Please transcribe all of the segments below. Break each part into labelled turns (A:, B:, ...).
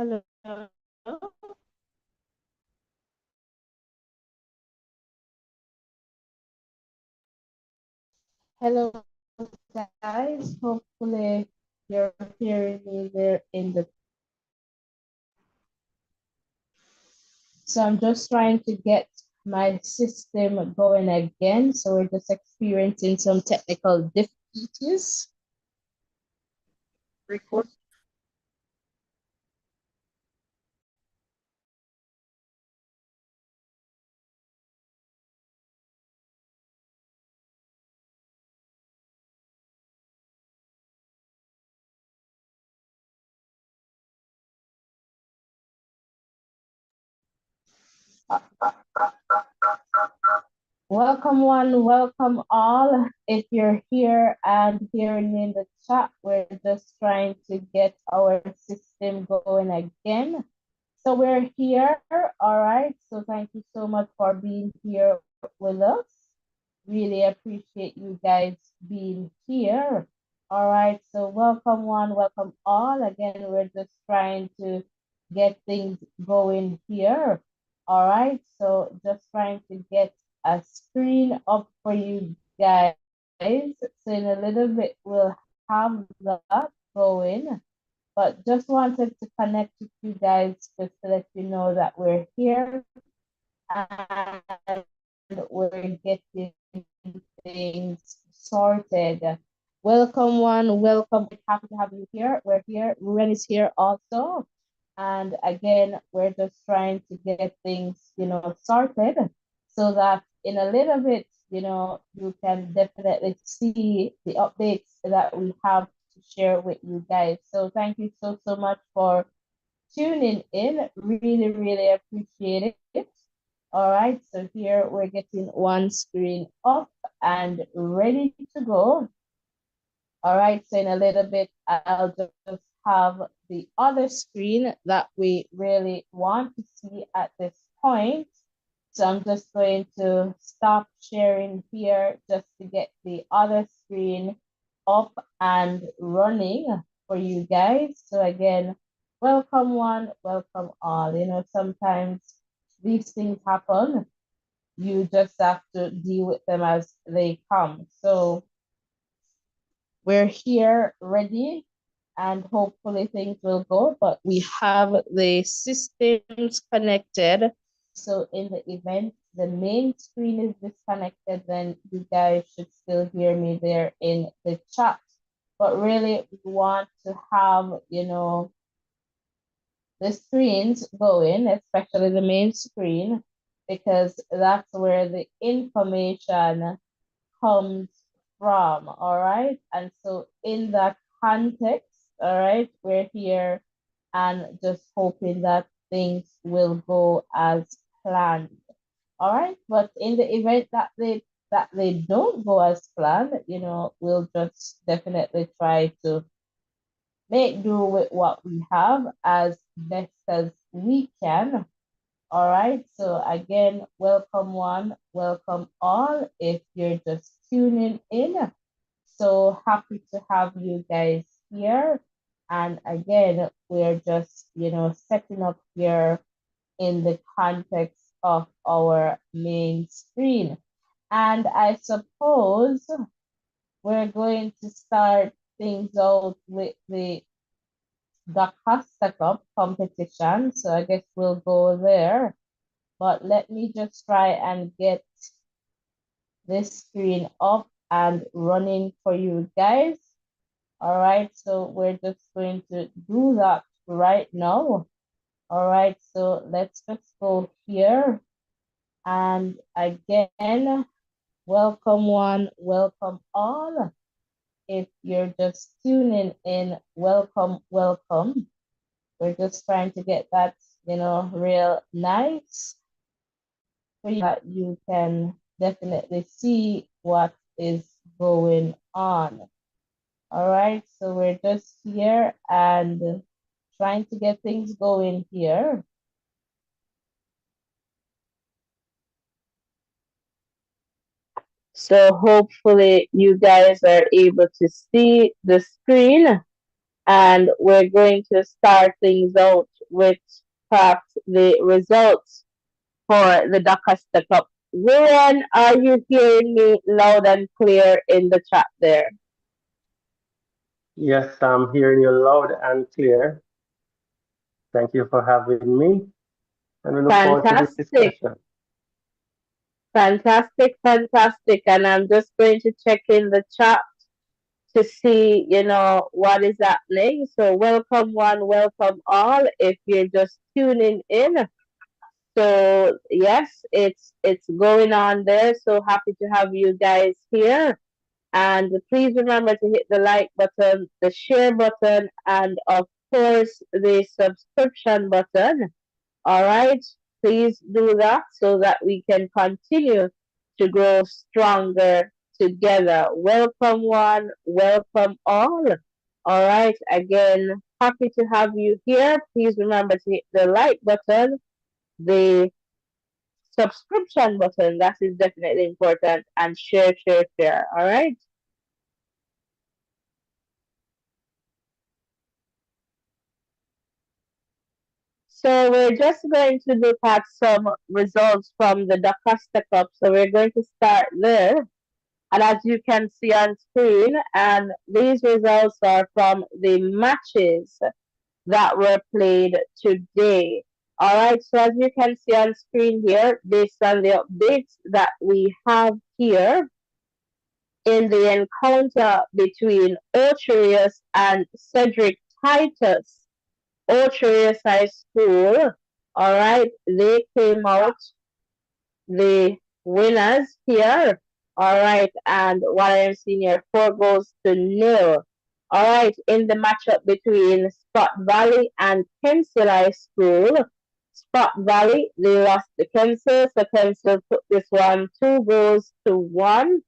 A: Hello. Hello, guys. Hopefully, you're hearing me there in the. So I'm just trying to get my system going again. So we're just experiencing some technical difficulties. Record. Welcome one, welcome all. If you're here and hearing me in the chat, we're just trying to get our system going again. So we're here, all right? So thank you so much for being here with us. Really appreciate you guys being here. All right, so welcome one, welcome all. Again, we're just trying to get things going here. All right, so just trying to get a screen up for you guys. So in a little bit, we'll have that going. But just wanted to connect with you guys just to let you know that we're here and we're getting things sorted. Welcome one, welcome. Happy to have you here. We're here. Ruben is here also. And again, we're just trying to get things, sorted so that in a little bit, you can definitely see the updates that we have to share with you guys. So thank you so much for tuning in. Really, really appreciate it. All right, so here we're getting one screen up and ready to go. All right, so in a little bit, I'll just have the other screen that we really want to see at this point. So I'm just going to stop sharing here just to get the other screen up and running for you guys. So again, welcome one, welcome all. Sometimes these things happen. You just have to deal with them as they come. So we're here ready and hopefully things will go, but we have the systems connected. So in the event the main screen is disconnected, then you guys should still hear me there in the chat. But really we want to have, the screens going, especially the main screen, because that's where the information comes from, all right? And so in that context, all right, we're here and just hoping that things will go as planned. All right, but in the event that they don't go as planned, we'll just definitely try to make do with what we have as best as we can. All right, so again, welcome one, welcome all. If you're just tuning in, so happy to have you guys here. And again, we're just, setting up here in the context of our main screen. And I suppose we're going to start things out with the DaCosta Cup competition. So I guess we'll go there. But let me just try and get this screen up and running for you guys. All right, so we're just going to do that right now. All right, so let's just go here. And again, welcome one, welcome all. If you're just tuning in, welcome, welcome. We're just trying to get that, real nice so that you can definitely see what is going on. All right, so we're just here and trying to get things going here. So hopefully you guys are able to see the screen and we're going to start things out with perhaps the results for the DaCosta Cup. Ruan, are you hearing me loud and clear in the chat there?
B: Yes, I'm hearing you loud and clear. Thank you for having me, and we look forward to this
A: Fantastic,
B: discussion.
A: fantastic, fantastic. And I'm just going to check in the chat to see, what is happening. So welcome one, welcome all. If you're just tuning in, so yes, it's going on there. So happy to have you guys here. And please remember to hit the like button, the share button, and of course the subscription button. All right, please do that so that we can continue to grow stronger together. Welcome one, welcome all. All right, again, happy to have you here. Please remember to hit the like button, the subscription button, that is definitely important, and share, share, share. All right. So we're just going to look at some results from the DaCosta Cup. So we're going to start there. And as you can see on screen, and these results are from the matches that were played today. All right, so as you can see on screen here, based on the updates that we have here in the encounter between Ocherius and Cedric Titus, Ocherius High School, all right, they came out the winners here. All right, and what I am seeing here, 4 goals to 0. All right, in the matchup between Spot Valley and Kensal High School, Spot Valley, they lost to Kensal, so Kensal took this one 2 goals to 1.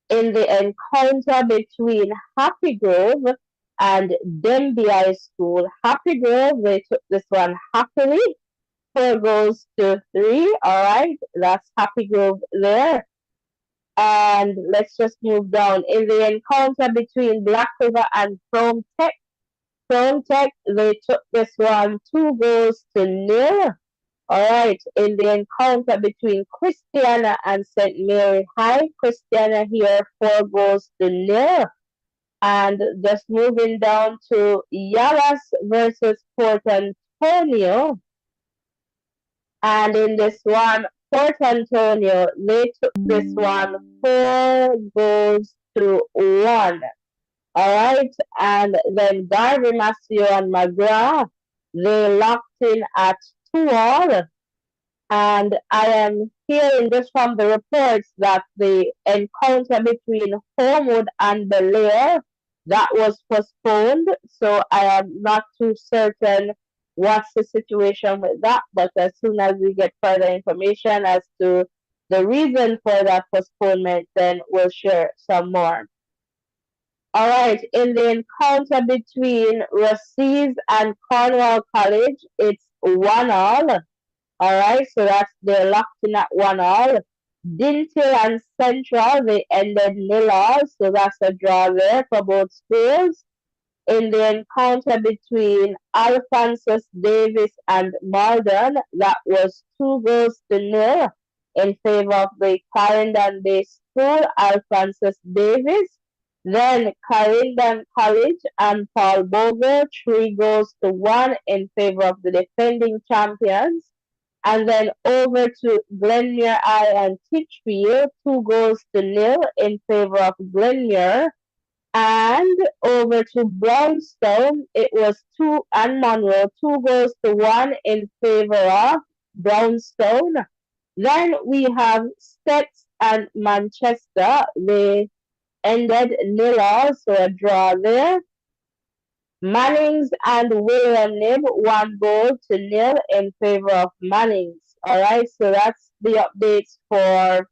A: In the encounter between Happy Grove and Denby High School, Happy Grove, they took this one happily, 4 goals to 3. All right, that's Happy Grove there. And let's just move down. In the encounter between Black River and Chrome Tech, they took this one 2 goals to 0. All right, in the encounter between Christiana and St. Mary High, Christiana here 4 goals to 0. And just moving down to Yalas versus Port Antonio. And in this one, Port Antonio, they took this one 4 goals to 1. All right. And then Garvey, Massio, and McGrath, they locked in at 2 all. And I am hearing just from the reports that the encounter between Homewood and Belair that was postponed. So I am not too certain what's the situation with that. But as soon as we get further information as to the reason for that postponement, then we'll share some more. All right, in the encounter between Rosse's and Cornwall College, it's 1 all. All right, so that's they're locked in at 1 all. Dintil and Central, they ended 0 all, so that's a draw there for both schools. In the encounter between Alphonsus Davis and Malden, that was 2 goals to 0 in favor of the Clarendon based school, Alphonsus Davis. Then Clarendon College and Paul Bogle, 3 goals to 1 in favor of the defending champions. And then over to Glenmuir High and Titchfield, 2 goals to 0 in favor of Glenmuir. And over to Brownstone, it was and Monroe, 2 goals to 1 in favor of Brownstone. Then we have Stets and Manchester. They ended 0 all, so a draw there. Mannings and William Nib, 1 goal to 0 in favor of Mannings. All right, so that's the updates for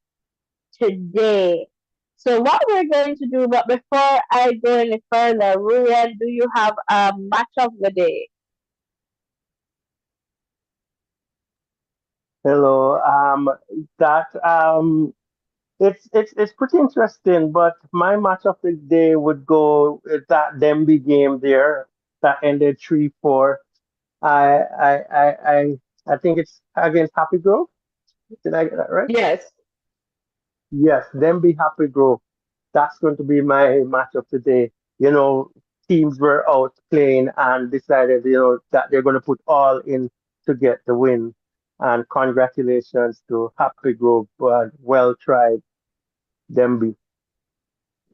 A: today. So what we're going to do, but before I go any further, Ruyan, do you have a match of the day?
B: Hello. That it's pretty interesting, but my match of the day would go with that Demby game there that ended 3-4. I think it's against Happy Grove. Did I get that right?
A: Yes.
B: Yes, then be Happy Grove. That's going to be my match of the day. You know, teams were out playing and decided, that they're going to put all in to get the win. And congratulations to Happy Grove. Well tried, Demby.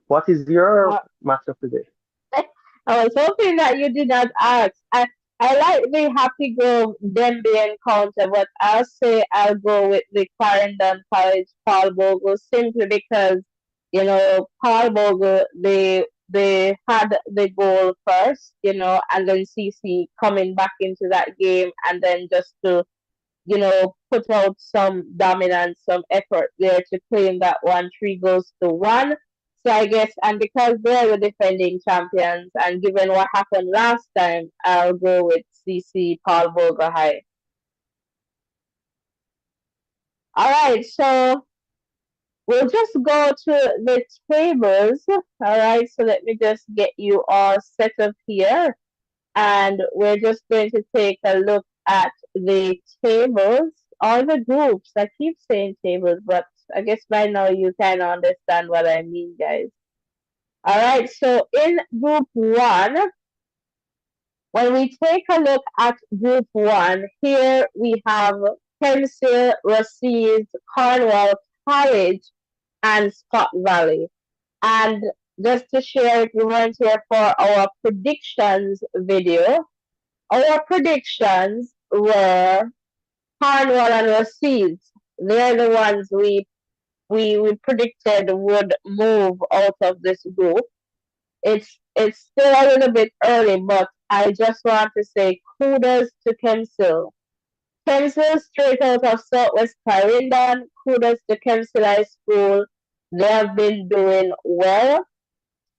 B: What is your match of the day?
A: I was hoping that you did not ask. I like the Happy Grove Denby encounter, but I'll say I'll go with the Clarendon College Paul Bogle simply because, Paul Bogle, they had the goal first, and then CC coming back into that game and then just to put out some dominance, some effort there to claim that one, 3 goals to 1. So I guess, and because they're the defending champions, and given what happened last time, I'll go with CC Paul Boga High. All right, so we'll just go to the tables. All right, so let me just get you all set up here. And we're just going to take a look at the tables, all the groups. I keep saying tables, but I guess by now you kind of understand what I mean, guys. All right, so in group 1, when we take a look at group 1, here we have Pencil, Racines, Cornwall, College, and Scott Valley. And just to share, if you weren't here for our predictions video, our predictions were Cornwall and Racines. They're the ones we predicted would move out of this group. It's still a little bit early, but I just want to say kudos to Kemsil. Kemsil straight out of Southwest Clarendon. Kudos to Kemsil High School. They have been doing well.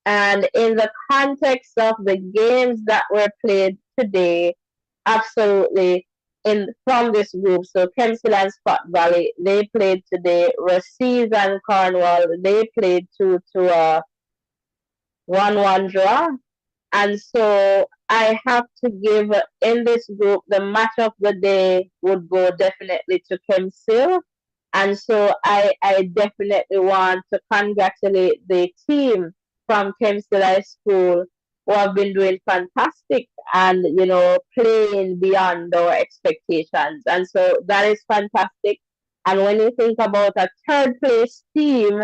A: And in the context of the games that were played today, absolutely in from this group. So Kempsey and Scott Valley, they played today. Racines and Cornwall, they played to a 1-1 draw. And so I have to give in this group the match of the day would go definitely to Kempsey. And so I definitely want to congratulate the team from Kempsey High School who have been doing fantastic and, playing beyond our expectations. And so that is fantastic. And when you think about a third place team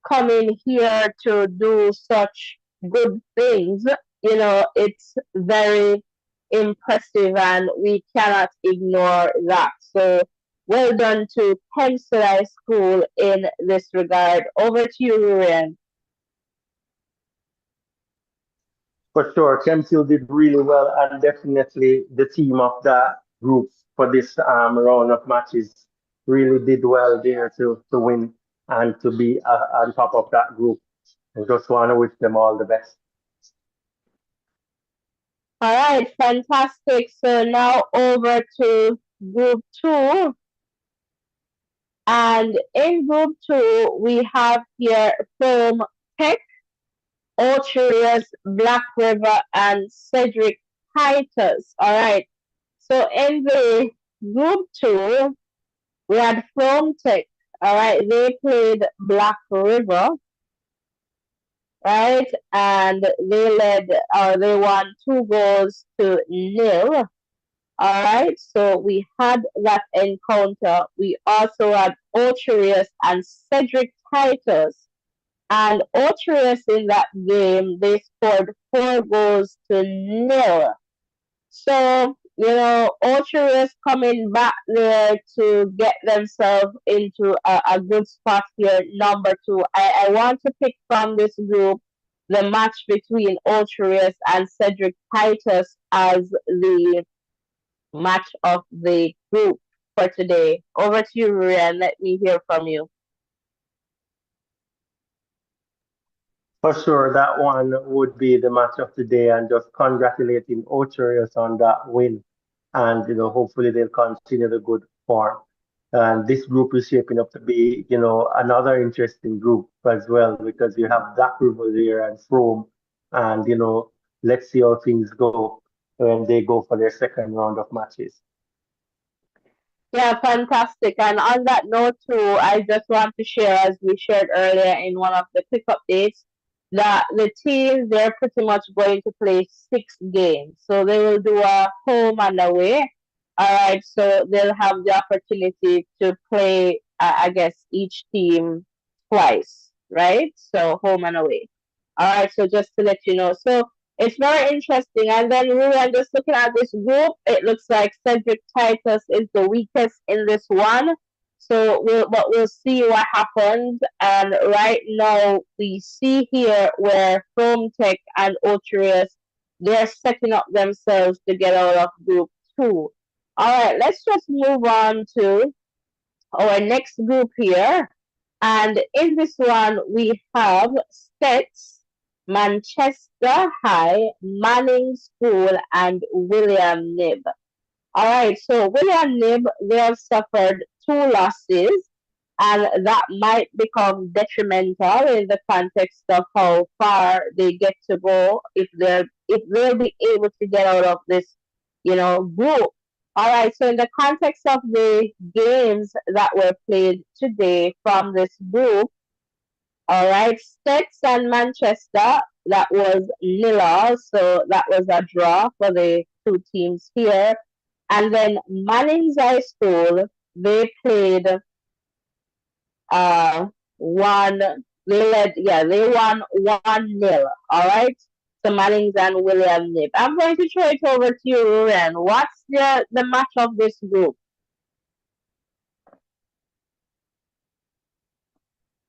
A: coming here to do such good things, it's very impressive and we cannot ignore that. So well done to Kempsey High School in this regard. Over to you, Rurian.
B: For sure, Kemsil did really well, and definitely the team of that group for this round of matches really did well there to win and to be on top of that group. I just want to wish them all the best.
A: All right, fantastic. So now over to group 2. And in group 2, we have here from Tech, Orcharius, Black River, and Cedric Titus. All right. So in the group 2, we had From Tech. All right. They played Black River, right? And they won 2 goals to 0. All right, so we had that encounter. We also had Orcharius and Cedric Titus. And Orcharius in that game, they scored 4 goals to 0. So, Orcharius coming back there to get themselves into a good spot here, number 2. I want to pick from this group the match between Orcharius and Cedric Titus as the match of the group for today. Over to you, Rurian. Let me hear from you.
B: For sure, that one would be the match of the day, and just congratulating Ocherius on that win. And hopefully they'll continue the good form. And this group is shaping up to be, another interesting group as well, because you have Black River there and Frome, and let's see how things go. when they go for their second round of matches.
C: Yeah, fantastic. And on that note too, I just want to share, as we shared earlier in one of the quick updates, that the teams they're pretty much going to play 6 games. So they will do a home and away. All right, so they'll have the opportunity to play, I guess, each team twice, right? So home and away. All right, so just to let you know. So it's very interesting. And then we were just looking at this group. It looks like Cedric Titus is the weakest in this one. So we'll see what happens. And right now we see here where Tech and Otreus they're setting up themselves to get out of group 2. All right, let's just move on to our next group here. And in this one, we have Stets, Manchester High, Manning School, and William Nib. All right, so William Nib, they have suffered 2 losses, and that might become detrimental in the context of how far they get to go if they'll be able to get out of this, group. All right, so in the context of the games that were played today from this group, all right, Stetts and Manchester, that was nil, so that was a draw for the 2 teams here. And then Manning's High School, they played uh one they won 1-0. All right. So Mannings and William Nip. I'm going to throw it over to you, Ruren. What's the match of this group?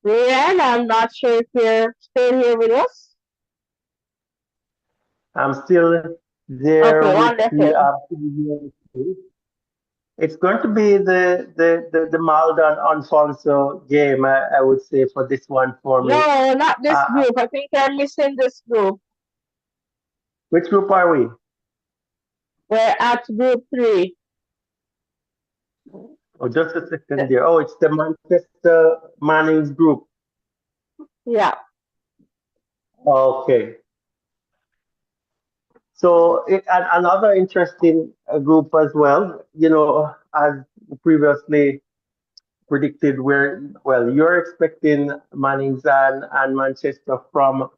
C: Ruren, I'm not sure if you're still here with us.
B: I'm still there
C: Okay,
B: with you.
C: wonderful.
B: It's going to be the Maldan Alfonso game, I would say, for this one for me.
C: No, not this
B: Uh,
C: group. I think you're missing this group.
B: which group are we?
C: We're at group 3.
B: Oh, just a second there. Oh, it's the Manchester Manning's group.
C: Yeah.
B: Okay. So another interesting group as well, as previously predicted, well, you're expecting Manning's and Manchester from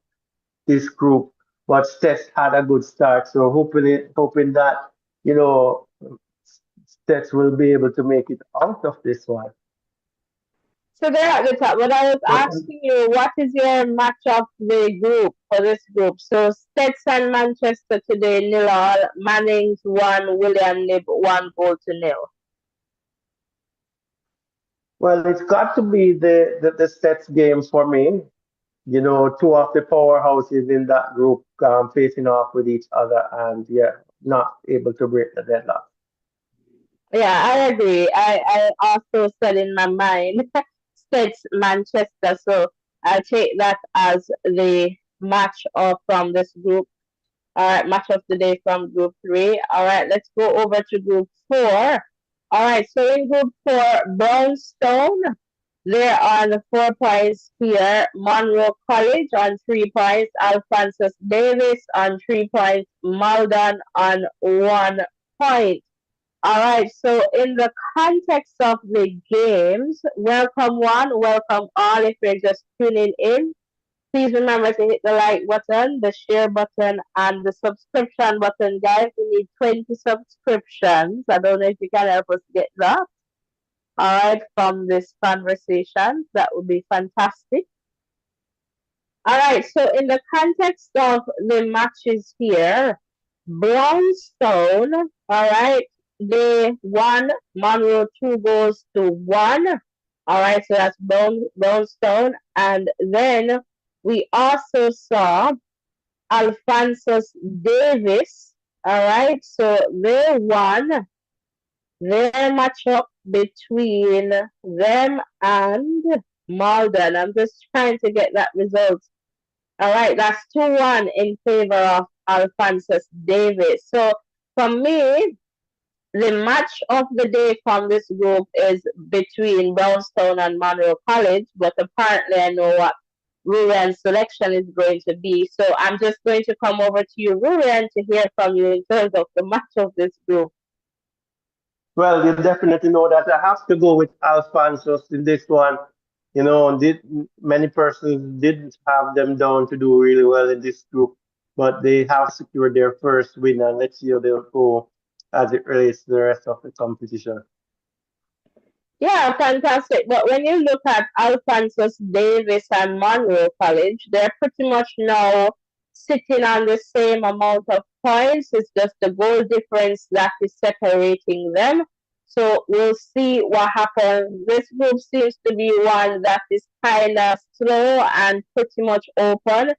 B: this group, but Stets had a good start. So hoping that, you know, Stets will be able to make it out of this one.
C: So they're at the top. But I was
B: But
C: asking you, what is your match of the group for this group? So Stetson Manchester today 0-0, Manning's 1, William Nib 1-0.
B: well, it's got to be the Stets game for me. Two of the powerhouses in that group facing off with each other and yeah, not able to break the deadlock.
C: Yeah, I agree. I also said in my mind Stets Manchester, so I'll take that as the match of from this group. All right, match of the day from group 3. All right, let's go over to group 4. All right, so in group 4, Brownstone, they're on 4 points here. Monroe College on 3 points. Alphonsus Davis on 3 points. Malden on 1 point. All right, so in the context of the games, welcome one, welcome all if you're just tuning in. Please remember to hit the like button, the share button, and the subscription button, guys. We need 20 subscriptions. I don't know if you can help us get that. All right, from this conversation. That would be fantastic. All right, so in the context of the matches here, Brownstone, all right, they won Monroe 2-1. All right, so that's Brownstone. And then we also saw Alphonsus Davis. All right, so they won their matchup between them and Malden. I'm just trying to get that result. All right, that's 2-1 in favor of Alphonsus Davis. So for me, the match of the day from this group is between Brownstone and Monroe College, but apparently I know what Ruran's selection is going to be. So I'm just going to come over to you, Ruran, to hear from you in terms of the match of this group.
B: Well, you definitely know that I have to go with Alphonsus in this one. Many persons didn't have them down to do really well in this group, but they have secured their first win, and let's see how they'll go as it relates to the rest of the competition.
C: Yeah, fantastic. But when you look at Alphonsus Davis and Monroe College, they're pretty much now sitting on the same amount of points. It's just the goal difference that is separating them. So we'll see what happens. This group seems to be one that is kind of slow and pretty much open.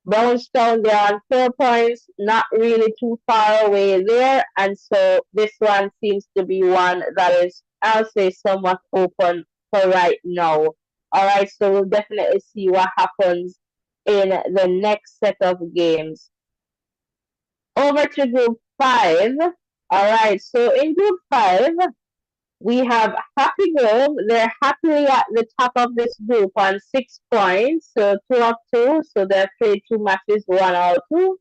C: Brownstown, they are on 4 points, not really too far away there. And so this one seems to be one that is, I'll say, somewhat open for right now. All right, so we'll definitely see what happens in the next set of games. Over to group five. All right, so in group five, we have Happy Grove. They're happily at the top of this group on 6 points. So 2 of 2. So they've played 2 matches, 1 out of 2.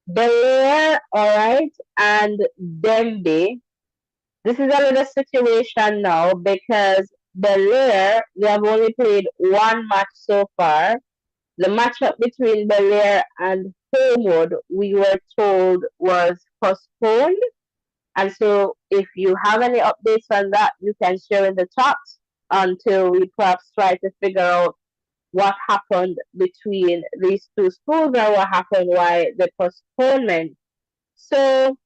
C: Belair, all right, and Demby. This is another situation now because Belair, they have only played 1 match so far. The matchup between Belair and Homewood, we were told, was postponed. And so if you have any updates on that, you can share in the chat until we perhaps try to figure out what happened between these two schools and what happened, why the postponement. So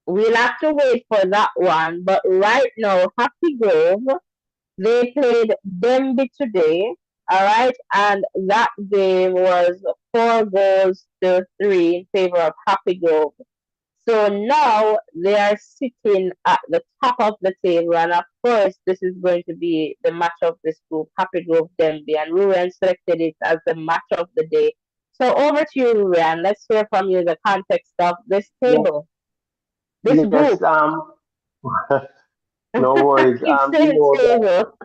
C: we'll have to wait for that one. But right now, Happy Grove, they played Denby today. All right. And that game was 4 goals to 3 in favor of Happy Grove. So now they are sitting at the top of the table, and of course, this is going to be the match of this group, Happy Grove Denby, and Ruran selected it as the match of the day. So over to you, Ruran. Let's hear from you the context of this
B: Yeah.
C: table, this
B: Yes,
C: group.
B: no worries.
C: Keep saying table.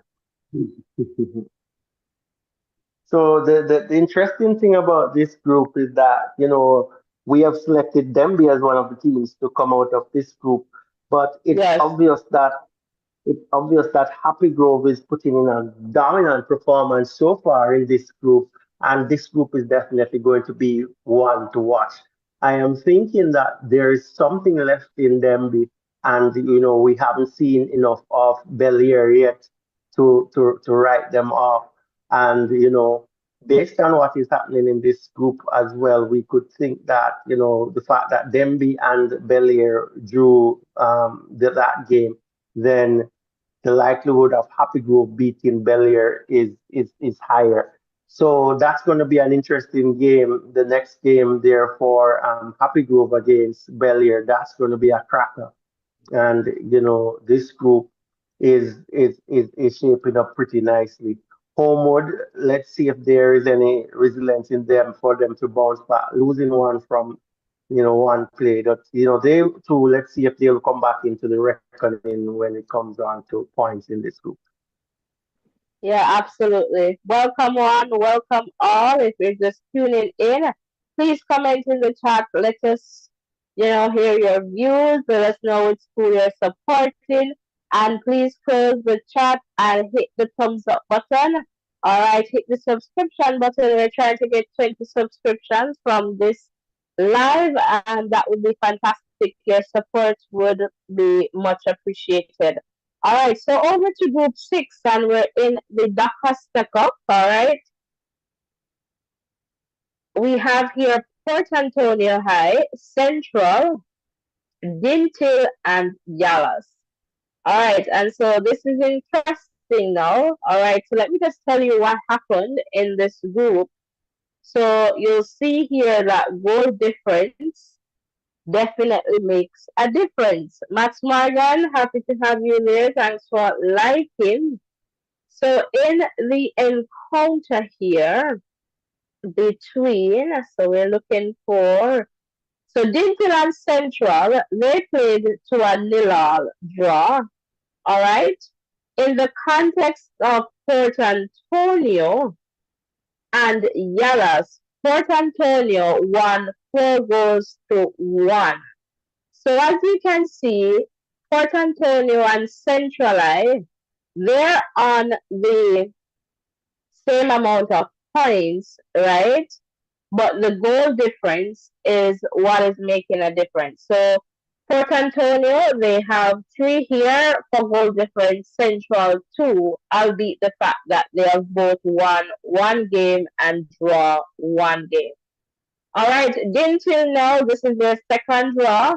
B: So the interesting thing about this group is that, we have selected Demby as one of the teams to come out of this group, but
C: Yes.
B: it's obvious that Happy Grove is putting in a dominant performance so far in this group, and this group is definitely going to be one to watch. I am thinking that there is something left in Demby, and we haven't seen enough of Belier yet to write them off. And based on what is happening in this group as well, we could think that the fact that Demby and Belier drew that game, then the likelihood of Happy Grove beating Belier is higher. So that's going to be an interesting game. The next game, therefore, Happy Grove against Belier, that's going to be a cracker. And this group is shaping up pretty nicely. Homewood, let's see if there is any resilience in them for them to bounce back. Losing one from one play, but they too. Let's see if they'll come back into the reckoning when it comes on to points in this group.
C: Yeah, absolutely. Welcome one, welcome all. If you're just tuning in, please comment in the chat. Let us, hear your views. Let us know which school you're supporting. And please close the chat and hit the thumbs up button. All right, hit the subscription button. We're trying to get 20 subscriptions from this live, and that would be fantastic. Your support would be much appreciated. All right, so over to group 6, and we're in the DaCosta Cup. All right, we have here Port Antonio High, Central, Dintil, and Dallas. All right, and so this is interesting now. All right, so let me just tell you what happened in this group. So you'll see here that goal difference definitely makes a difference. Max Morgan, happy to have you there. Thanks for liking. So in the encounter here between, so we're looking for, so Dinton and Central, they played to a 0-0 draw, all right? In the context of Port Antonio and Yalas. Port Antonio won 4 goals to 1. So as you can see, Port Antonio and Central they're on the same amount of points, right? But the goal difference is what is making a difference. So Port Antonio, they have 3 here for goal difference, Central 2, albeit the fact that they have both won 1 game and draw 1 game. All right, Dintil now, this is their second draw.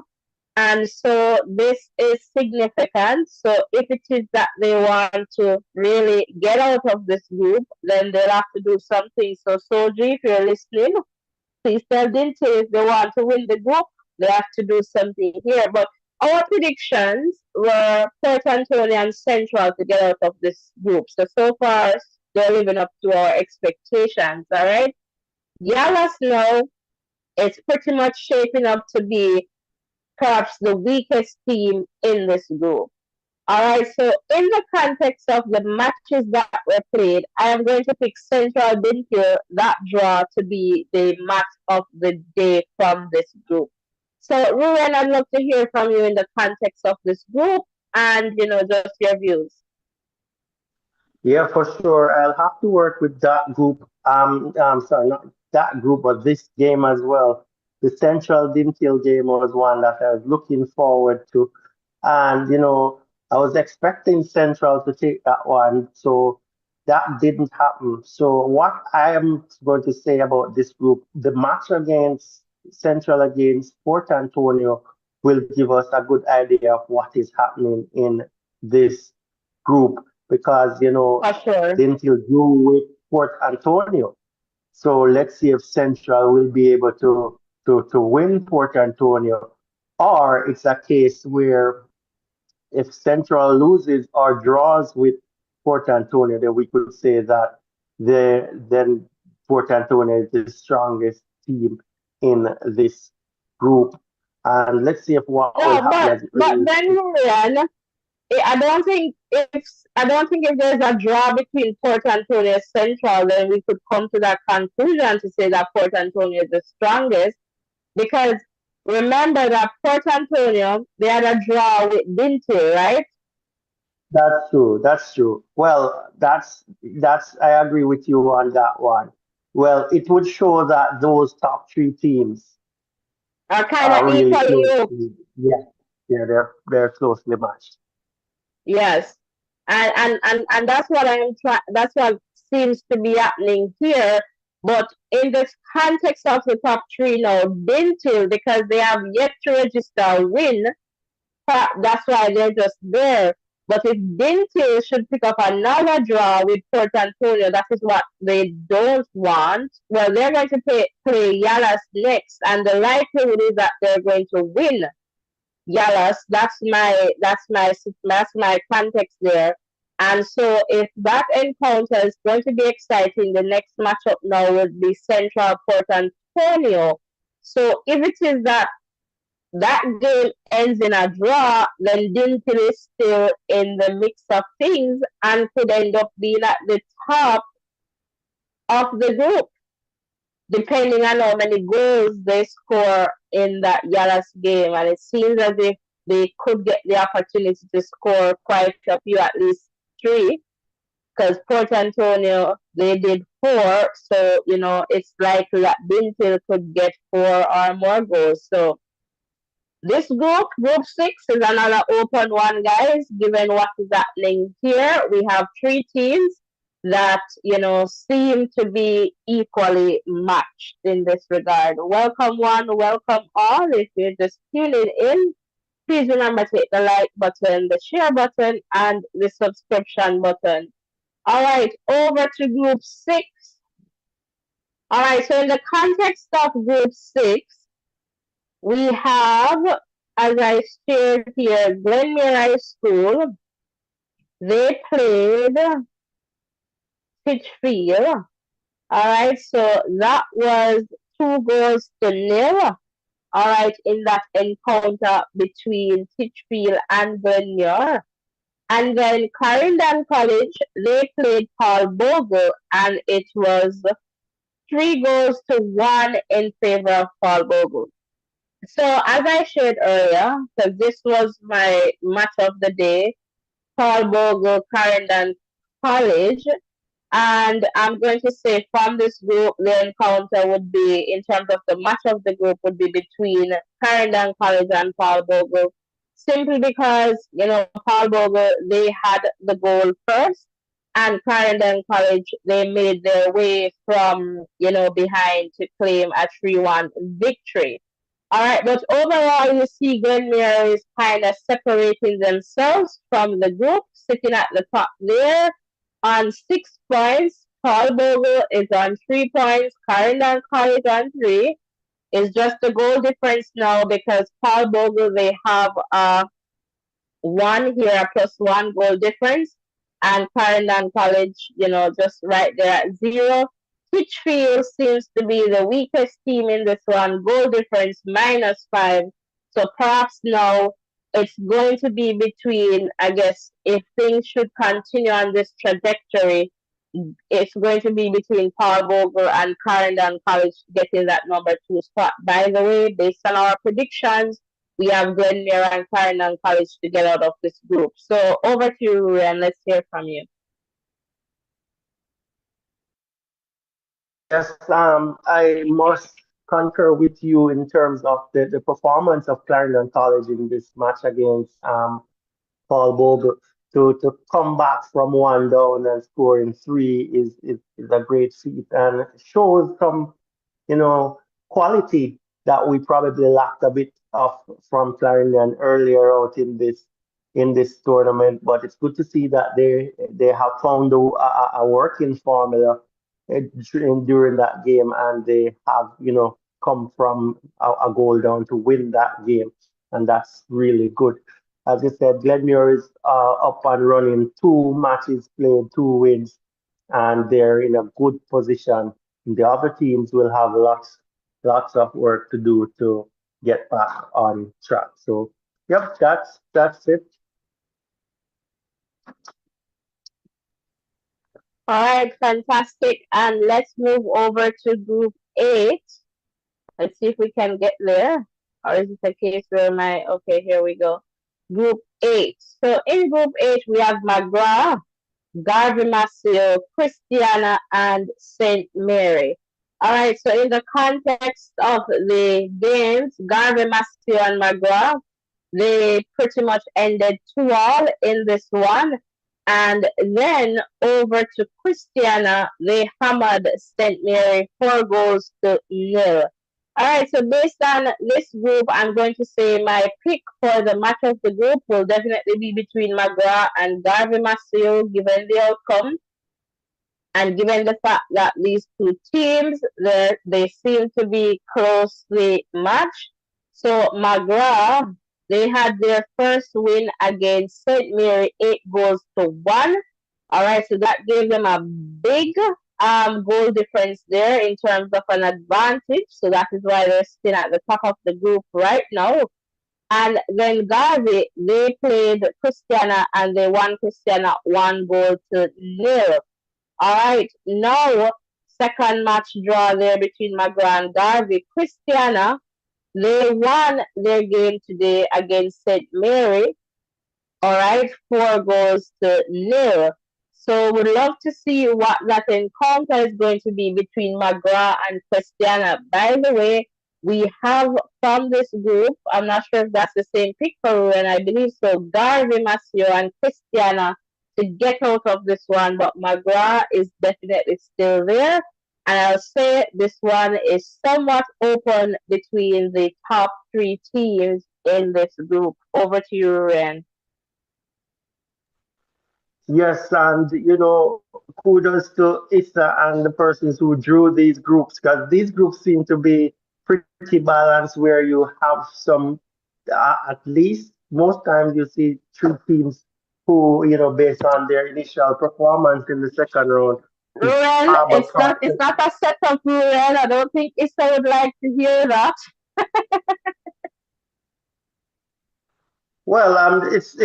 C: And so this is significant. So if it is that they want to really get out of this group, then they'll have to do something. So Soji, if you're listening, please tell Dinty if they want to win the group, they have to do something here. But our predictions were Port Antonio and Central to get out of this group. So far, they're living up to our expectations, all right? Yalas now, it's pretty much shaping up to be perhaps the weakest team in this group. All right, so in the context of the matches that were played, I am going to pick Central Binfield, that draw, to be the match of the day from this group. So, Ruben, I'd love to hear from you in the context of this group and, just your views.
B: Yeah, for sure. I'll have to work with that group. Sorry, not that group, but this game as well. The Central Dintil game was one that I was looking forward to. And, I was expecting Central to take that one. So that didn't happen. So what I am going to say about this group, the match against Central against Port Antonio will give us a good idea of what is happening in this group because
C: For sure.
B: didn't you do with Port Antonio? So let's see if Central will be able to win Port Antonio, or it's a case where if Central loses or draws with Port Antonio, then we could say that then Port Antonio is the strongest team in this group. And let's see if what will
C: No,
B: happen
C: but
B: as it
C: but
B: relates
C: then
B: to
C: Ruben, I don't think if there's a draw between Port Antonio and Central, then we could come to that conclusion to say that Port Antonio is the strongest. Because remember that Port Antonio, they had a draw with Binti, right?
B: That's true. That's true. Well, that's I agree with you on that one. Well, it would show that those top three teams
C: Are kind of
B: are really
C: equally
B: close.
C: yoked.
B: Yeah, yeah, they're closely matched.
C: Yes. And that's what that's what seems to be happening here. But in this context of the top three now, Binti, because they have yet to register a win, that's why they're just there. But if Dinty should pick up another draw with Port Antonio, that is what they don't want. Well, they're going to play Yalas next, and the likelihood is that they're going to win Yalas. That's my context there. And so, if that encounter is going to be exciting, the next matchup now would be Central Port Antonio. So, if it is that game ends in a draw, then Dintil is still in the mix of things and could end up being at the top of the group, depending on how many goals they score in that Yalas game. And it seems as if they could get the opportunity to score quite a few, at least 3, because Port Antonio, they did 4. So, it's likely that Dintil could get 4 or more goals. So, this group 6, is another open one, guys. Given what is happening here, we have 3 teams that, seem to be equally matched in this regard. Welcome one, welcome all. If you're just tuning in, please remember to hit the like button, the share button, and the subscription button. All right, over to group 6. All right, so in the context of group 6, we have, as I shared here, Glenmere High School. They played Pitchfield. All right, so that was 2 goals to 0. All right, in that encounter between Titchfield and Glenmere. And then Clarendon College, they played Paul Bogle, and it was 3 goals to 1 in favor of Paul Bogle. So as I shared earlier, because this was my match of the day, Paul Bogle, Clarendon College. And I'm going to say from this group, the encounter would be, in terms of the match of the group, would be between Clarendon College and Paul Bogle. Simply because, Paul Bogle, they had the goal first, and Clarendon College, they made their way from, behind to claim a 3-1 victory. All right, but overall, you see Glenmere is kind of separating themselves from the group, sitting at the top there on 6 points. Paul Bogle is on 3 points. Clarendon College on three. It's just a goal difference now because Paul Bogle, they have one here, a +1 goal difference, and Clarendon College, just right there at 0. Hitchfield seems to be the weakest team in this one, goal difference -5. So perhaps now it's going to be between, I guess, if things should continue on this trajectory, it's going to be between Paul Bogle and Clarendon College getting that number 2 spot. By the way, based on our predictions, we have Glenmere and Clarendon College to get out of this group. So over to you, Rui, and let's hear from you.
B: Yes, I must concur with you in terms of the performance of Clarendon College in this match against Paul Bogle. To come back from one down and scoring three is a great feat and shows some quality that we probably lacked a bit of from Clarendon earlier out in this tournament. But it's good to see that they have found a working formula during that game, and they have come from a goal down to win that game, and that's really good. As you said, Glenmure is up and running, 2 matches played, 2 wins, and they're in a good position. The other teams will have lots of work to do to get back on track. So, yep, that's it.
C: All right, fantastic. And let's move over to Group 8. Let's see if we can get there. Or is it a case where okay, here we go. Group 8. So in Group 8, we have McGrath, Garvey Massey, Christiana, and St. Mary. All right, so in the context of the games, Garvey Massey and McGrath, they pretty much ended 2-all in this one. And then over to Christiana, they hammered St. Mary 4 goals to 0. All right, so based on this group, I'm going to say my pick for the match of the group will definitely be between McGrath and Garvey Massey, given the outcome. And given the fact that these two teams, they seem to be closely matched. So McGrath, they had their first win against St. Mary, 8 goals to 1. All right, so that gave them a big goal difference there in terms of an advantage. So that is why they're still at the top of the group right now. And then Garvey, they played Christiana and they won Christiana 1 goal to 0. All right, now second match draw there between McGrath and Garvey. Christiana, they won their game today against St. Mary. All right, 4 goals to 0. So we'd love to see what that encounter is going to be between McGrath and Christiana. By the way, we have from this group, I'm not sure if that's the same pick for you, and I believe so, Garvey Massey and Christiana to get out of this one, but McGrath is definitely still there. And I'll say this one is somewhat open between the top 3 teams in this group. Over to you, Ren.
B: Yes, and kudos to Issa and the persons who drew these groups, because these groups seem to be pretty balanced, where you have some, at least most times you see 3 teams who, based on their initial performance in the second round,
C: Ruel,
B: have a
C: it's not a setup, Ruel. I don't think Issa would like to hear that.
B: Well, it's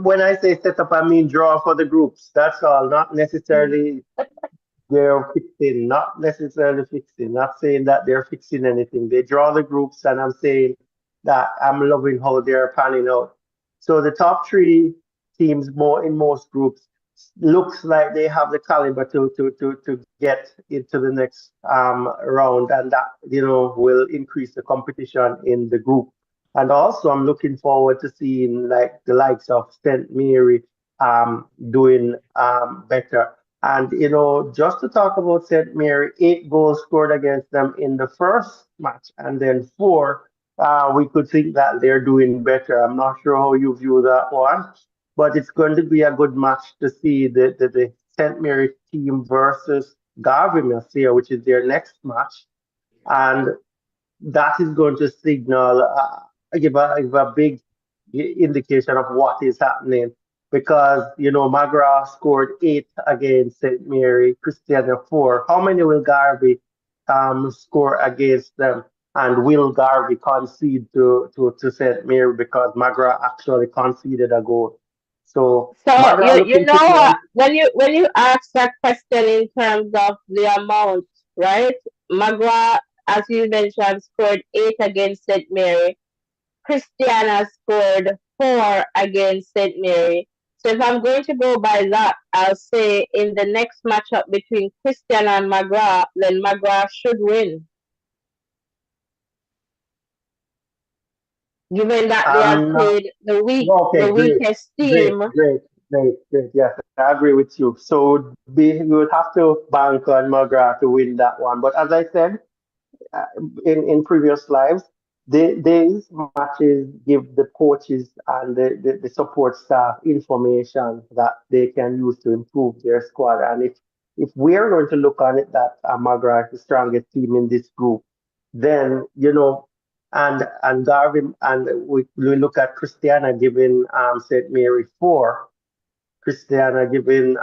B: when I say set up, I mean draw for the groups. That's all, not necessarily they're fixing, not necessarily fixing, not saying that they're fixing anything. They draw the groups, and I'm saying that I'm loving how they're panning out. So the top three teams more in most groups looks like they have the caliber to get into the next round, and that will increase the competition in the group. And also, I'm looking forward to seeing like the likes of St. Mary doing better. And just to talk about St. Mary, 8 goals scored against them in the first match, and then four. We could think that they're doing better. I'm not sure how you view that one, but it's going to be a good match to see the St. Mary team versus Garvey Messier, which is their next match. And that is going to signal, give a big indication of what is happening because Magra scored 8 against St. Mary, Christiana 4. How many will Garvey score against them? And will Garvey concede to St. Mary because Magra actually conceded a goal? So
C: So
B: Magra
C: you
B: looking
C: know
B: pretty
C: what,
B: on.
C: when you ask that question in terms of the amount, right? Magua, as you mentioned, scored 8 against St. Mary. Christiana scored 4 against St. Mary. So if I'm going to go by that, I'll say in the next matchup between Christiana and Magua, then Magua should win, given that they have
B: Um,
C: played
B: Okay,
C: the
B: great,
C: weakest
B: great,
C: team.
B: great, great, great. Yes, I agree with you. So we would have to bank on McGrath to win that one. But as I said uh, in previous lives, these matches give the coaches and the support staff information that they can use to improve their squad. And if we're going to look on it that McGrath is the strongest team in this group, then and Darwin, and we look at Christiana giving St. Mary 4, Christiana giving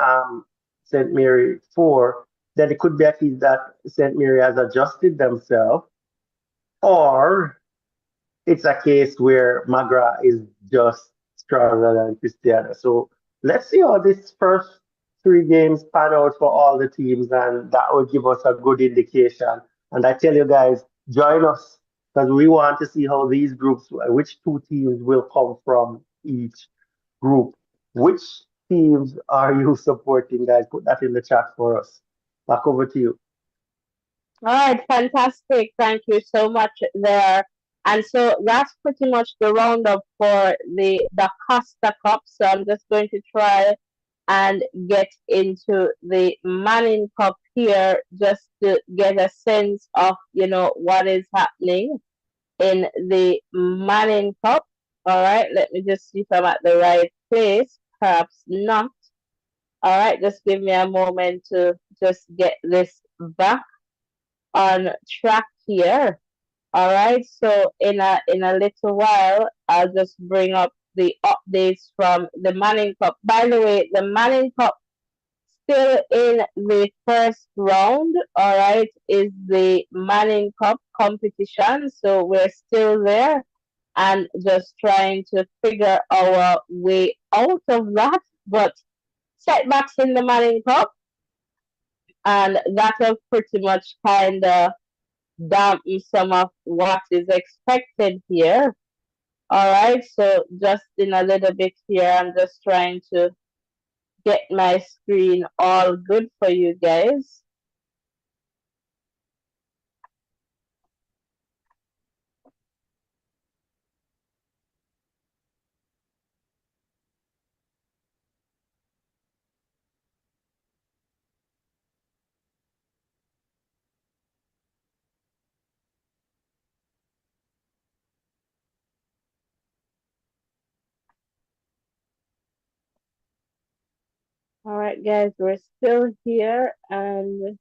B: St. Mary 4, then it could be at least that St. Mary has adjusted themselves, or it's a case where Magra is just stronger than Christiana. So let's see how this first 3 games pan out for all the teams, and that will give us a good indication. And I tell you guys, join us because we want to see how these groups, which 2 teams will come from each group. Which teams are you supporting, guys? Put that in the chat for us. Back over to you.
C: All right, fantastic. Thank you so much there. And so that's pretty much the roundup for the Costa Cup. So I'm just going to try and get into the Manning Cup here just to get a sense of, what is happening in the Manning Cup. All right, let me just see if I'm at the right place. Perhaps not. All right, just give me a moment to just get this back on track here. All right, so in a little while, I'll just bring up the updates from the Manning Cup. By the way, the Manning Cup still in the first round. All right, is the Manning Cup competition, so we're still there and just trying to figure our way out of that. But setbacks in the Manning Cup, and that have pretty much kind of dampen some of what is expected here. All right, so just in a little bit here, I'm just trying to get my screen all good for you guys. All right, guys, we're still here, and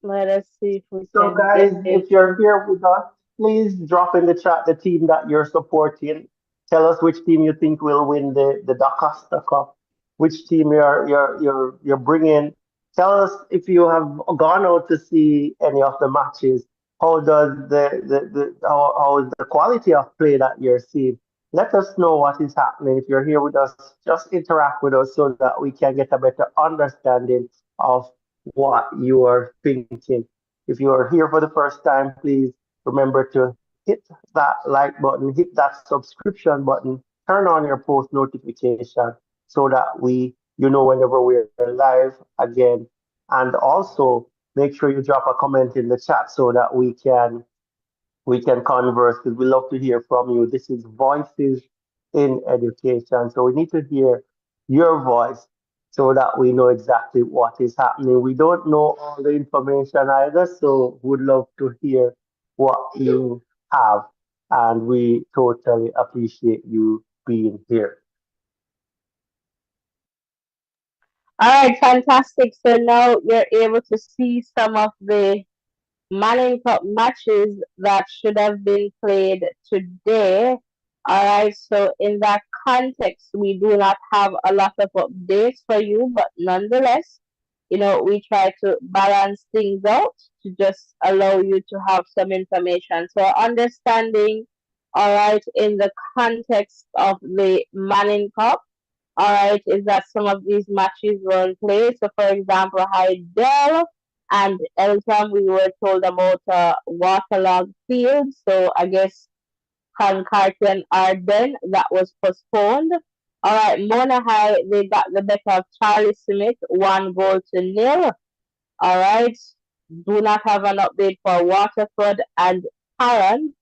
C: let us see if we
B: So,
C: can get
B: guys, if you're
C: into.
B: here with us, please drop in the chat the team that you're supporting. Tell us which team you think will win the DaCosta Cup. Which team you're bringing. Tell us if you have gone out to see any of the matches. How does how is the quality of play that you're seeing? let us know what is happening. If you're here with us, just interact with us so that we can get a better understanding of what you are thinking. If you are here for the first time, please remember to hit that like button, hit that subscription button, turn on your post notification so that you know, whenever we're live again. And also make sure you drop a comment in the chat so that we can converse because we love to hear from you. This is Voices in Education. So we need to hear your voice so that we know exactly what is happening. We don't know all the information either, so would love to hear what you have. And we totally appreciate you being here.
C: All right, fantastic. So now you're able to see some of the Manning Cup matches that should have been played today. All right, so in that context, we do not have a lot of updates for you, but nonetheless, we try to balance things out to just allow you to have some information. So understanding, all right, in the context of the Manning Cup, all right, is that some of these matches were in play. So, for example, Hydel and Eltham, we were told about a waterlogged field. So, I guess Cloncarty and Arden, that was postponed. All right, Mona High, they got the better of Charlie Smith, 1 goal to nil. All right, do not have an update for Waterford and Tarrant.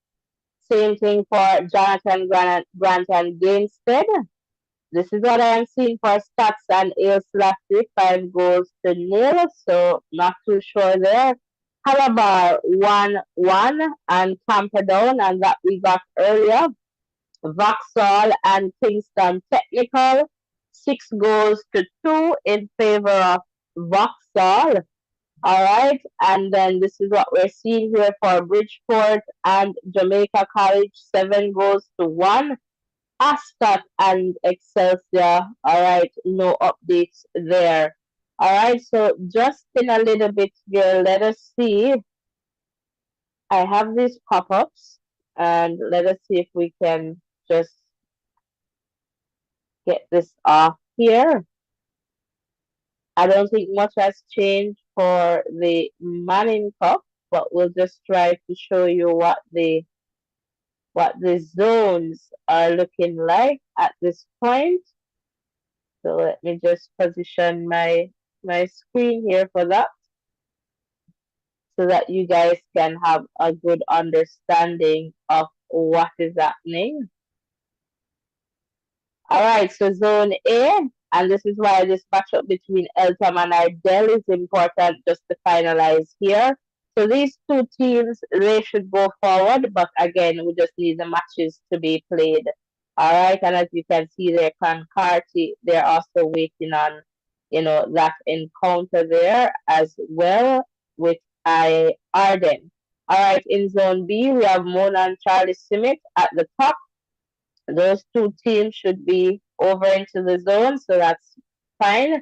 C: Same thing for Jonathan Grant and Gainstead. This is what I am seeing for stats and Ails Lassie, 5 goals to nil, so not too sure there. Calabar 1-1 and Camperdown, and that we got earlier. Vauxhall and Kingston Technical, 6 goals to 2 in favor of Vauxhall. All right, and then this is what we're seeing here for Bridgeport and Jamaica College, 7 goals to 1. Ascot and Excelsior. All right, no updates there. All right, so just in a little bit here, let us see. I have these pop-ups, and let us see if we can just get this off here. I don't think much has changed for the Manning Cup, but we'll just try to show you what the zones are looking like at this point. So let me just position my screen here for that so that you guys can have a good understanding of what is happening. All right, so zone A, and this is why this matchup between Eltham and Ardell is important just to finalize here. So these two teams, they should go forward, but again, we just need the matches to be played. All right, and as you can see there, Cloncarty, they're also waiting on, that encounter there as well with Arden. All right, in zone B, we have Mona and Charlie Simmet at the top. Those two teams should be over into the zone, so that's fine.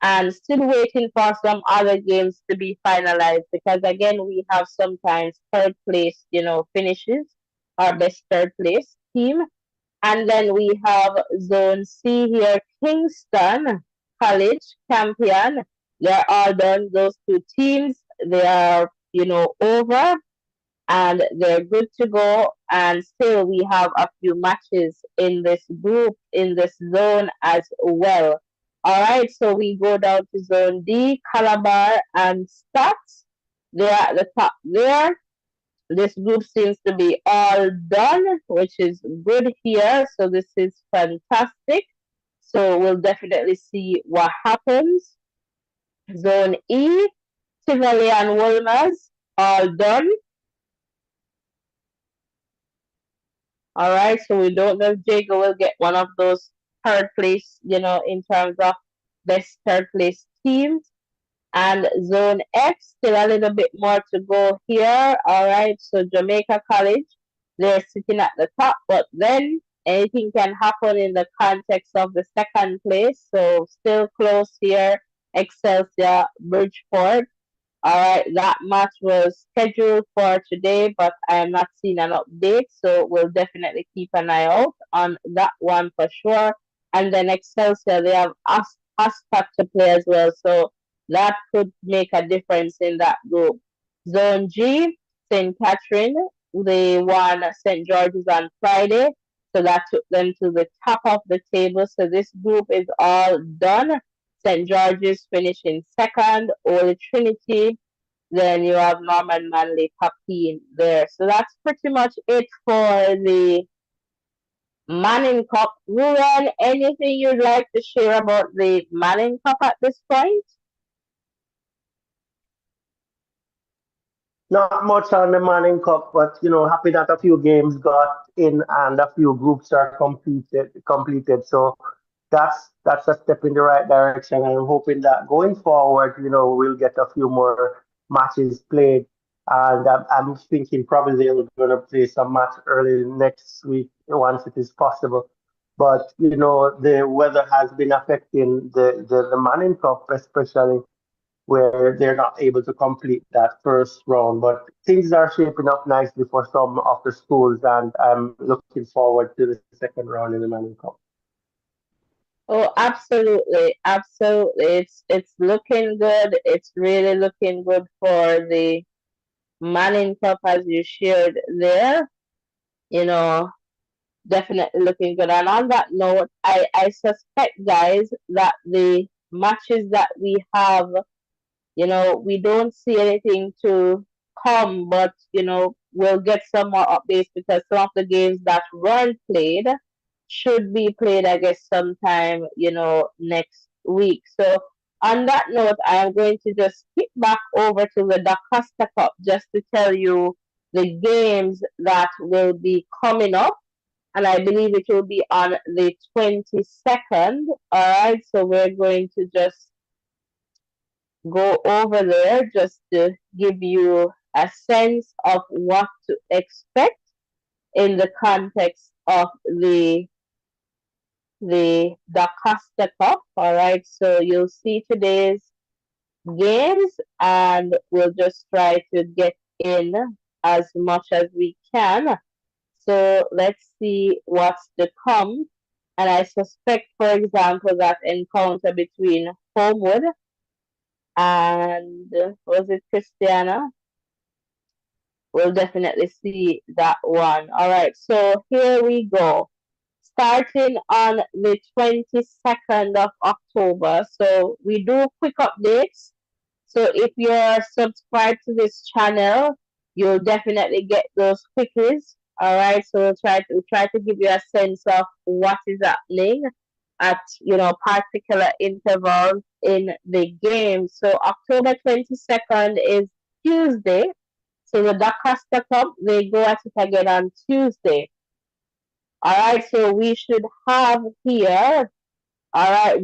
C: And still waiting for some other games to be finalized because again we have sometimes third place, finishes our best third place team. And then we have zone C here, Kingston College Champion. They're all done. Those two teams, they are, over and they're good to go. And still, we have a few matches in this group, in this zone as well. All right, so we go down to zone D, Calabar and Stats. They're at the top there. This group seems to be all done, which is good here. So this is fantastic. So we'll definitely see what happens. Zone E, Tivoli and Wolmers, all done. All right, so we don't know if Jago will get one of those third place, in terms of best third place teams. And zone F, still a little bit more to go here. All right, so Jamaica College, they're sitting at the top, but then anything can happen in the context of the second place. So still close here, Excelsior, Bridgeport. All right, that match was scheduled for today, but I am not seeing an update, so we'll definitely keep an eye out on that one for sure. And then Excelsior, they have Ascot to play as well, so that could make a difference in that group. Zone G, St. Catherine, they won St. George's on Friday, so that took them to the top of the table. So this group is all done. St. George's finishing second, Holy Trinity, then you have Norman Manley Papine there. So that's pretty much it for the Manning Cup. Ruben, anything you'd like to share about the Manning Cup at this point?
B: Not much on the Manning Cup, but happy that a few games got in and a few groups are completed. So that's a step in the right direction, and I'm hoping that going forward, we'll get a few more matches played. And I'm thinking probably they're going to play some match early next week once it is possible. But the weather has been affecting the Manning Cup, especially where they're not able to complete that first round. But things are shaping up nicely for some of the schools, and I'm looking forward to the second round in the Manning Cup.
C: Oh, absolutely, absolutely. It's looking good. It's really looking good for the Manning Cup as you shared there. You know, definitely looking good. And on that note, I suspect, guys, that the matches that we have, we don't see anything to come, but, we'll get some more updates because some of the games that weren't played should be played, I guess, sometime, next week. So, on that note, I am going to just skip back over to the DaCosta Cup just to tell you the games that will be coming up, and I believe it will be on the 22nd. All right, so we're going to just go over there just to give you a sense of what to expect in the context of the Costa Cup. All right, so you'll see today's games, and we'll just try to get in as much as we can. So let's see what's to come. And I suspect, for example, that encounter between Homewood and was it Christiana? We'll definitely see that one. All right, so here we go. Starting on the 22nd of October. So we do quick updates. So if you're subscribed to this channel, you'll definitely get those quickies. All right, so we'll try to give you a sense of what is happening at particular intervals in the game. So October 22nd is Tuesday. So the DaCosta Cup, they go at it again on Tuesday. All right, so we should have here, all right,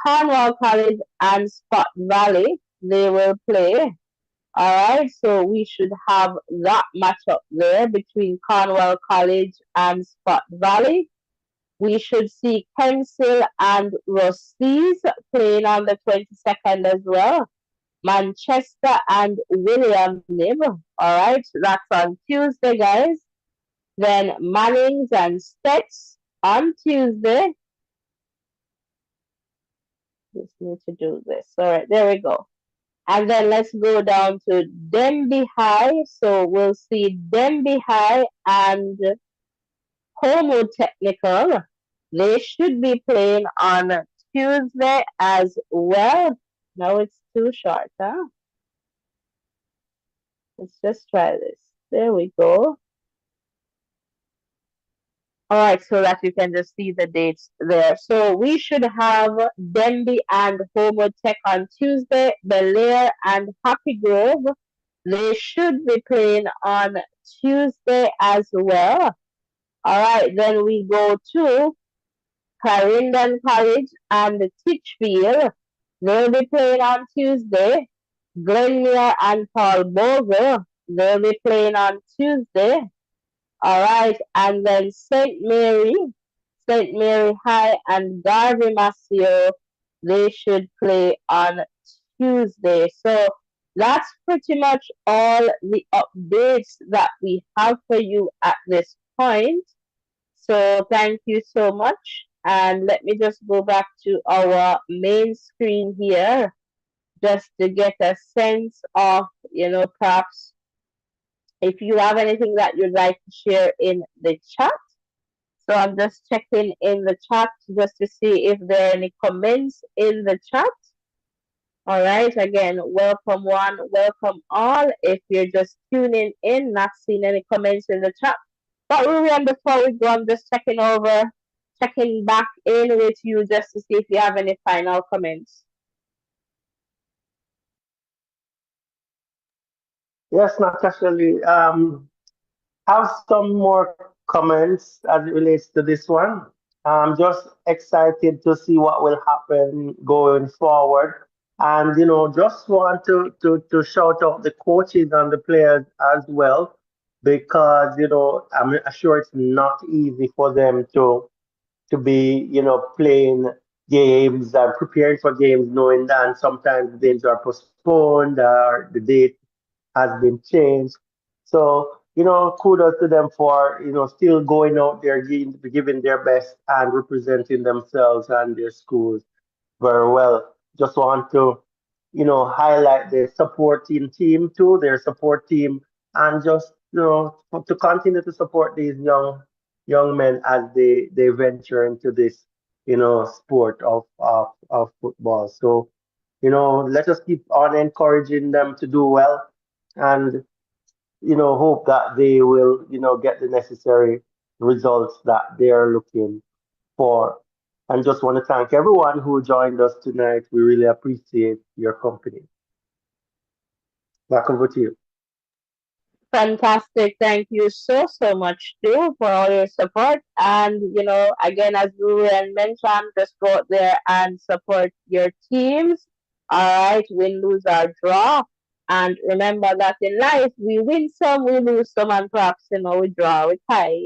C: Cornwall College and Spot Valley, they will play. All right, so we should have that matchup there between Cornwall College and Spot Valley. We should see Kensal and Rossies playing on the 22nd as well. Manchester and William Nib. All right, that's on Tuesday, guys. Then Mannings and Stets on Tuesday. Just need to do this. All right, there we go. And then let's go down to Denby High. So we'll see Denby High and Homo Technical. They should be playing on Tuesday as well. No, it's too short, huh? Let's just try this. There we go. All right, so that you can just see the dates there. So we should have Denby and Homo Tech on Tuesday, Belair and Happy Grove. They should be playing on Tuesday as well. All right, then we go to Clarendon College and Titchfield. They'll be playing on Tuesday. Glenmere and Paul Bogle. They'll be playing on Tuesday. All right, and then St. Mary High and Garvey Massio, they should play on Tuesday. So that's pretty much all the updates that we have for you at this point. So thank you so much. And let me just go back to our main screen here just to get a sense of, perhaps if you have anything that you'd like to share in the chat. So I'm just checking in the chat just to see if there are any comments in the chat. All right, again, welcome one, welcome all. If you're just tuning in, not seeing any comments in the chat. But Ruben, before we go, I'm just checking back in with you just to see if you have any final comments.
B: Yes, Natasha, have some more comments as it relates to this one. I'm just excited to see what will happen going forward. And, just want to shout out the coaches and the players as well, because, I'm sure it's not easy for them to be, playing games and preparing for games, knowing that sometimes games are postponed or the date has been changed. So, kudos to them for, still going out there, giving their best and representing themselves and their schools very well. Just want to, highlight their supporting team too, their support team, and just, to continue to support these young men as they venture into this, sport of football. So, let us keep on encouraging them to do well and, hope that they will, get the necessary results that they are looking for. And just want to thank everyone who joined us tonight. We really appreciate your company. Back over to you.
C: Fantastic. Thank you so much, too, for all your support. And, again, as Ruben mentioned, just go out there and support your teams. All right, win, lose, or draw. And remember that in life, we win some, we lose some, and perhaps, we draw, we tie.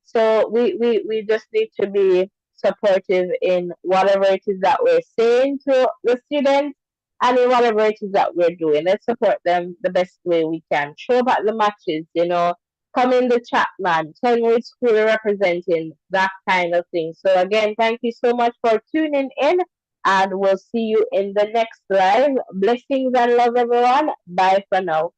C: So we just need to be supportive in whatever it is that we're saying to the students and in whatever it is that we're doing. Let's support them the best way we can. Show up at the matches. Come in the chat, man. Tell me which school you're representing, that kind of thing. So again, thank you so much for tuning in and we'll see you in the next live. Blessings and love everyone. Bye for now.